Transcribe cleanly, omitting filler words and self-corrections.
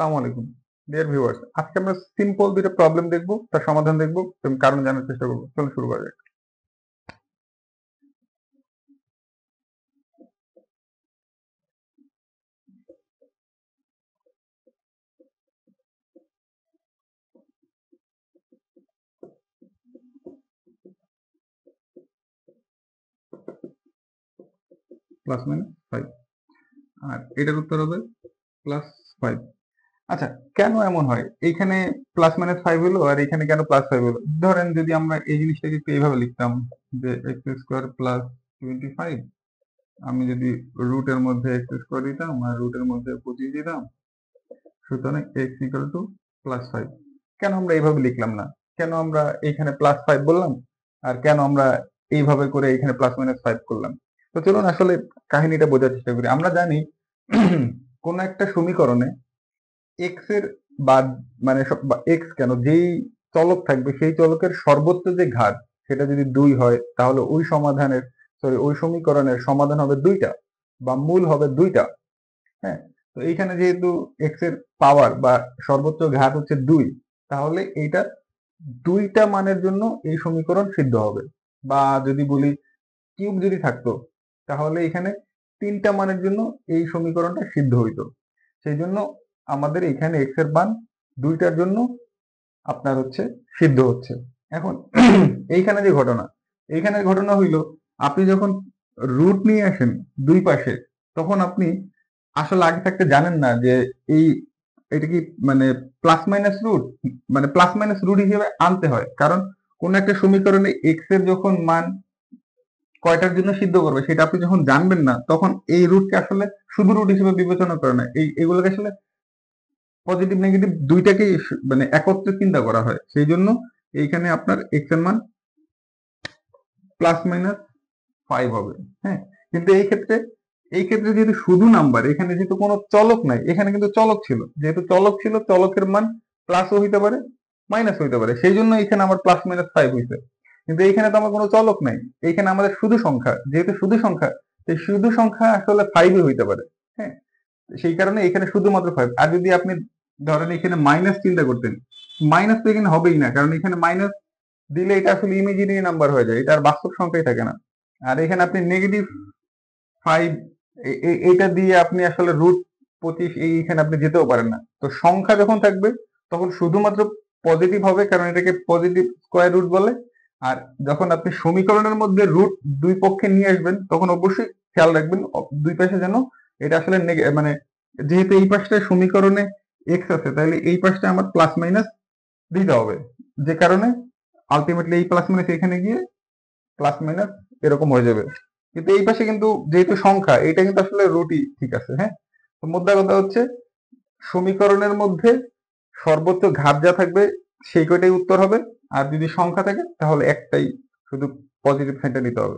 আসসালামু আলাইকুম dear viewers, আজকে আমরা সিম্পল দুইটা প্রবলেম দেখবো, তার সমাধান দেখবো এবং কারণ জানার চেষ্টা করবো। চলুন শুরু করা যাক। প্লাস মাইনাস 5 আর এটার উত্তর হবে প্লাস 5। আচ্ছা, কেন এমন হয়? এইখানে প্লাস মাইনাস 5 হলো আর এখানে কেন প্লাস 5 হলো? ধরেন যদি আমরা এই জিনিসটাকে একটু এইভাবে লিখতাম যে এক্স স্কোয়ার প্লাস 25, আমি যদি রুটের মধ্যে এক্স স্কোয়ার দিতাম আর রুটের মধ্যে 25 দিতাম, সুতরাং এক্স ইকুয়াল টু প্লাস 5। কেন আমরা এইভাবে লিখলাম না? কেন আমরা এইখানে প্লাস 5 বললাম আর কেন আমরা এইভাবে করে এখানে প্লাস মাইনাস 5 করলাম? তো চলুন আসলে কাহিনীটা বোঝার চেষ্টা করি। আমরা জানি কোন একটা সমীকরণে এক্স এর বাদ মানে এক্স কেন, যেই চলক থাকবে সেই চলকের সর্বোচ্চ যে ঘাত সেটা যদি 2 হয়, তাহলে ওই সমীকরণের সমাধান হবে দুইটা বা মূল হবে দুইটা। হ্যাঁ, তো এইখানে যেহেতু এক্স এর পাওয়ার বা সর্বোচ্চ ঘাত হচ্ছে 2, তাহলে এইটা দুইটা মানের জন্য এই সমীকরণ সিদ্ধ হবে। বা যদি বলি কিউব যদি থাকতো, তাহলে এখানে তিনটা মানের জন্য এই সমীকরণটা সিদ্ধ হইতো। সেই জন্য আমাদের এখানে এক্স এর মান দুইটার জন্য আপনার হচ্ছে সিদ্ধ হচ্ছে। এখন এইখানে যে ঘটনা, এইখানে ঘটনা হইল, আপনি যখন রুট নিয়ে আসেন দুই পাশে, তখন আপনি আসলে আগে থাকতে জানেন না যে এই এটা কি মানে প্লাস মাইনাস রুট, মানে প্লাস মাইনাস রুট হিসেবে আনতে হয়। কারণ কোন একটা সমীকরণে এক্স এর যখন মান কয়টার জন্য সিদ্ধ করবে সেটা আপনি যখন জানবেন না, তখন এই রুটকে আসলে শুধু রুট হিসেবে বিবেচনা করে না, এগুলোকে আসলে পজিটিভ নেগেটিভ দুইটাকেই মানে একত্রে চিন্তা করা হয়। সেই জন্য এইখানে আপনার এক্স এর মান প্লাস মাইনাস 5 হবে। হ্যাঁ, কিন্তু এই ক্ষেত্রে যেহেতু শুধু নাম্বার, এখানে যেহেতু কোনো চলক নাই, এখানে কিন্তু চলক ছিল, যেহেতু চলক ছিল, চলকের মান প্লাসও হইতে পারে মাইনাস হইতে পারে, সেই জন্য এখানে আমার প্লাস মাইনাস 5 হইছে। কিন্তু এইখানে তো আমার কোনো চলক নাই, এইখানে আমাদের শুধু সংখ্যা, যেহেতু শুধু সংখ্যা, সেই শুধু সংখ্যা আসলে 5ই হইতে পারে। হ্যাঁ, সেই কারণে এখানে শুধুমাত্র 5। আর যদি আপনি ধরেন এখানে মাইনাস চিন্তা করতেন, মাইনাস তো এখানে হবেই না, কারণ এখানে মাইনাস দিলে এটা আসলে ইমেজিনারি নাম্বার হয়ে যায়, এটা আর বাস্তব সংখ্যাই থাকে না। আর এখানে আপনি নেগেটিভ 5 এটা দিয়ে আপনি আসলে রুট 25 এইখানে আপনি যেতেও পারেন না। তো সংখ্যা যখন থাকবে তখন শুধুমাত্র পজিটিভ হবে, কারণ এটাকে পজিটিভ স্কোয়ার রুট বলে। আর যখন আপনি সমীকরণের মধ্যে রুট দুই পক্ষে নিয়ে আসবেন, তখন অবশ্যই খেয়াল রাখবেন দুই পাশে যেন এটা আসলে মানে যেহেতু এই পাশটায় সমীকরণে এক্স আছে, তাহলে এই পাশটা আমার প্লাস মাইনাস দিতে হবে, যে কারণে আলটিমেটলি এই প্লাস মাইনাস এখানে গিয়ে প্লাস মাইনাস এরকম হয়ে যাবে। কিন্তু এই পাশে কিন্তু যেহেতু সংখ্যা, এটা কিন্তু আসলে রুটই ঠিক আছে। হ্যাঁ, তো মোদ্দা কথা হচ্ছে সমীকরণের মধ্যে সর্বোচ্চ ঘাত যা থাকবে সেই কয়টাই উত্তর হবে। আর যদি সংখ্যা থাকে তাহলে একটাই শুধু পজিটিভ সাইনটা নিতে হবে।